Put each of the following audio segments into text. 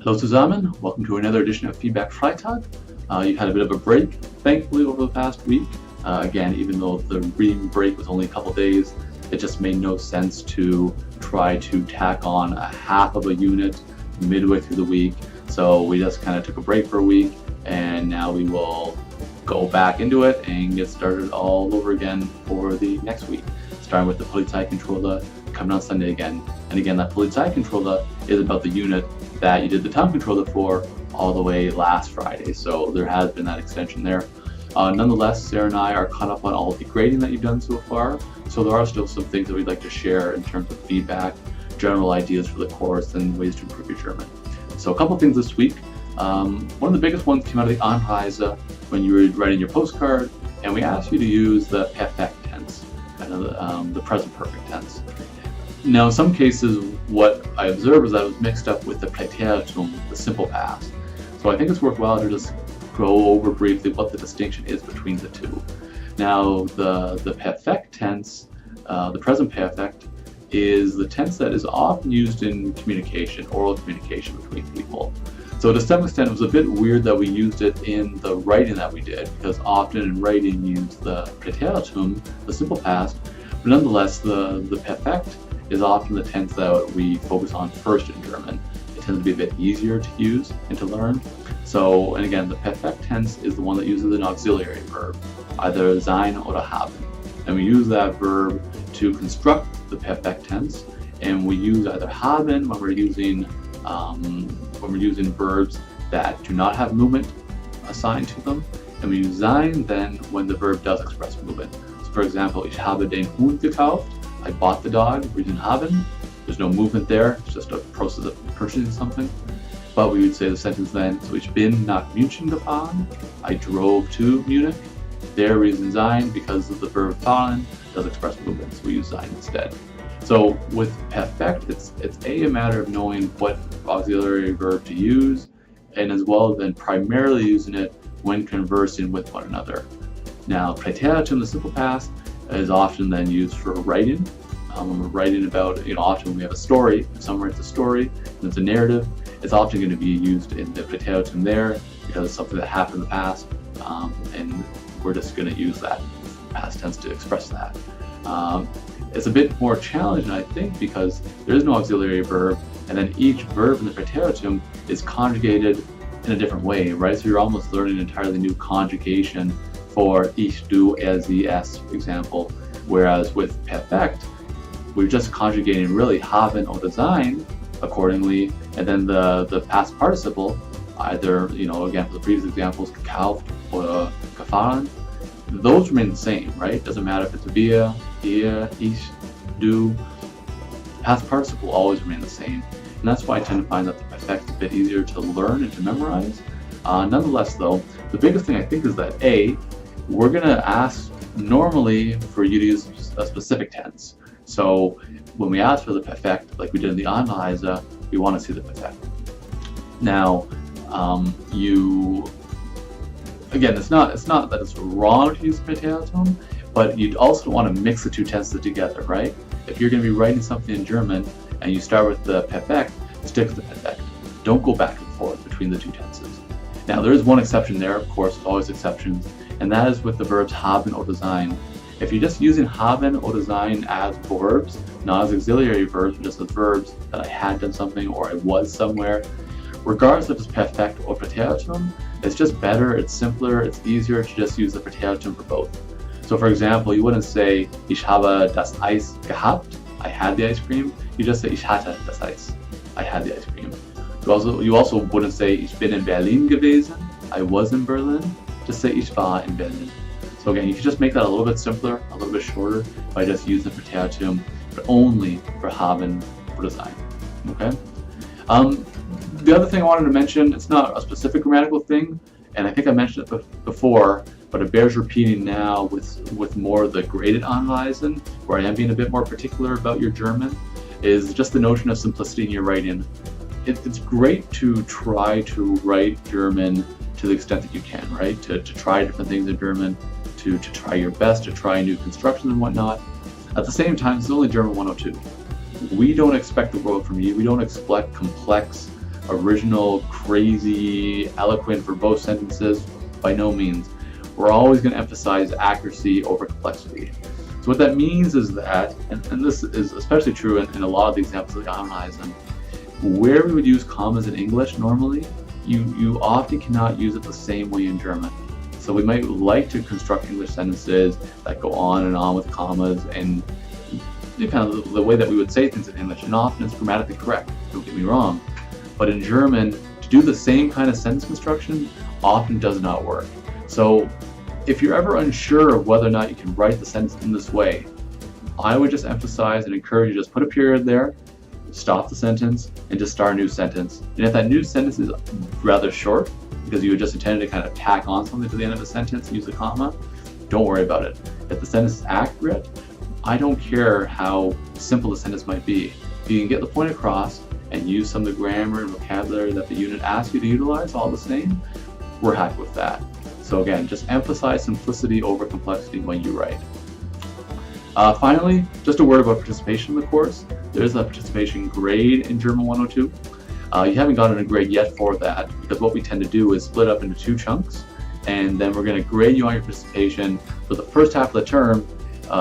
Hello zusammen, welcome to another edition of Feedback Freitag. You had a bit of a break, thankfully, over the past week. Again, even though the reading break was only a couple days, it just made no sense to try to tack on a half of a unit midway through the week. So we just kind of took a break for a week, and now we will go back into it and get started all over again for the next week, starting with the Polizeikontrolle coming on Sunday again. And again, that Polizeikontrolle is about the unit that you did the time controller for all the way last Friday. So there has been that extension there. Nonetheless, Sarah and I are caught up on all of the grading that you've done so far. So there are still some things that we'd like to share in terms of feedback, general ideas for the course, and ways to improve your German. So a couple of things this week. One of the biggest ones came out of the Anreise when you were writing your postcard, and we asked you to use the perfect tense, the present perfect tense. Now, in some cases, what I observed was that it was mixed up with the Präteritum, the simple past. So I think it's worthwhile to just go over briefly what the distinction is between the two. Now, the perfect tense, the present perfect, is the tense that is often used in communication, oral communication between people. So to some extent, it was a bit weird that we used it in the writing that we did, because often in writing you use the Präteritum, the simple past, but nonetheless, the perfect is often the tense that we focus on first in German. It tends to be a bit easier to use and to learn. So, and again, the perfect tense is the one that uses an auxiliary verb, either sein oder haben. And we use that verb to construct the perfect tense, and we use either haben when we're using verbs that do not have movement assigned to them, and we use sein then when the verb does express movement. So for example, ich habe den Hund gekauft. I bought the dog, we're using haben. There's no movement there, it's just a process of purchasing something. But we would say the sentence then, so ich bin nach München gefahren. I drove to Munich. There we're using sein because of the verb fahren does express movement, so we use sein instead. So with perfect, it's a matter of knowing what auxiliary verb to use, and as well then primarily using it when conversing with one another. Now, Präteritum, the simple past, is often then used for writing. When we're writing about, often when we have a story, if someone writes a story and it's a narrative, it's often going to be used in the Präteritum there because it's something that happened in the past, and we're just going to use that past tense to express that. It's a bit more challenging, I think, because there is no auxiliary verb, and then each verb in the Präteritum is conjugated in a different way, right? So you're almost learning an entirely new conjugation for ich, du, er, sie, es, for example, whereas with perfect, we're just conjugating really haben oder sein accordingly, and then the past participle, either, again, for the previous examples, gekauft or gefahren, those remain the same, right? Doesn't matter if it's wir, ihr, ich, du, past participle always remain the same. And that's why I tend to find that the perfect is a bit easier to learn and to memorize. Nonetheless, though, the biggest thing I think is that we're going to ask normally for you to use a specific tense. So when we ask for the perfect, like we did in the Anreise, we want to see the perfect. Now, again, it's not that it's wrong to use Präteritum, but you'd also want to mix the two tenses together, right? If you're going to be writing something in German and you start with the perfect, stick with the perfect. Don't go back and forth between the two tenses. Now, there is one exception there, of course, there's always exceptions, and that is with the verbs haben oder sein. If you're just using haben oder sein as verbs, not as auxiliary verbs, but just as verbs that I had done something or I was somewhere, regardless if it's perfect or Präteritum, it's just better, it's simpler, it's easier to just use the Präteritum for both. So for example, you wouldn't say ich habe das Eis gehabt, I had the ice cream. You just say ich hatte das Eis, I had the ice cream. You also wouldn't say ich bin in Berlin gewesen, I was in Berlin. Just say ich war in Berlin. So again, you can just make that a little bit simpler, a little bit shorter by just using the Präteritum, but only for haben oder sein. Okay? The other thing I wanted to mention, it's not a specific grammatical thing, and I think I mentioned it before, but it bears repeating now with more of the graded Anweisen, where I am being a bit more particular about your German, is just the notion of simplicity in your writing. It's great to try to write German to the extent that you can, right? To try different things in German, to try your best, to try new constructions and whatnot. At the same time, it's only German 102. We don't expect the world from you. We don't expect complex original, crazy, eloquent, verbose sentences. By no means. We're always going to emphasize accuracy over complexity. So what that means is that, and this is especially true in a lot of the examples that I analyze them, where we would use commas in English normally, you often cannot use it the same way in German. So we might like to construct English sentences that go on and on with commas and kind of the way that we would say things in English, and often it's grammatically correct, don't get me wrong. But in German, to do the same kind of sentence construction often does not work. So if you're ever unsure of whether or not you can write the sentence in this way, I would just emphasize and encourage you to just put a period there, stop the sentence, and just start a new sentence. And if that new sentence is rather short, because you just intended to kind of tack on something to the end of a sentence and use a comma, don't worry about it. If the sentence is accurate, I don't care how simple the sentence might be. If you can get the point across and use some of the grammar and vocabulary that the unit asks you to utilize all the same, we're happy with that. So again, just emphasize simplicity over complexity when you write. Finally, just a word about participation in the course. There's a participation grade in German 102. You haven't gotten a grade yet for that, because what we tend to do is split up into 2 chunks, and then we're going to grade you on your participation for the first half of the term,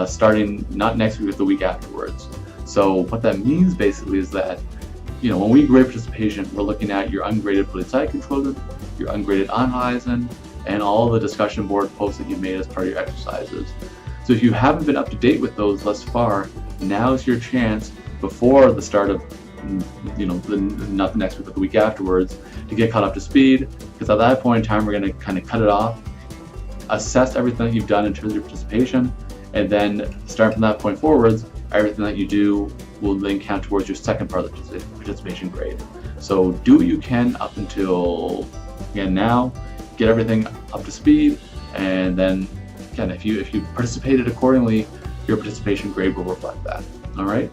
starting not next week but the week afterwards. So what that means basically is that, when we grade participation, we're looking at your ungraded Polizeikontrolle, your ungraded Anweisen, and all the discussion board posts that you made as part of your exercises. So if you haven't been up to date with those thus far, now's your chance before the start of, not the next week but the week afterwards, to get caught up to speed, because at that point in time we're going to kind of cut it off, assess everything that you've done in terms of your participation, and then start from that point forwards, everything that you do will then count towards your second part of the participation grade. So do what you can up until, again, now, get everything up to speed, and then again, if you participated accordingly, your participation grade will reflect that. All right.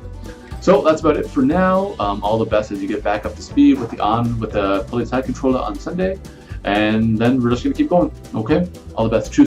So that's about it for now. All the best as you get back up to speed with the Polizeikontrolle on Sunday, and then we're just gonna keep going. Okay. All the best. Choose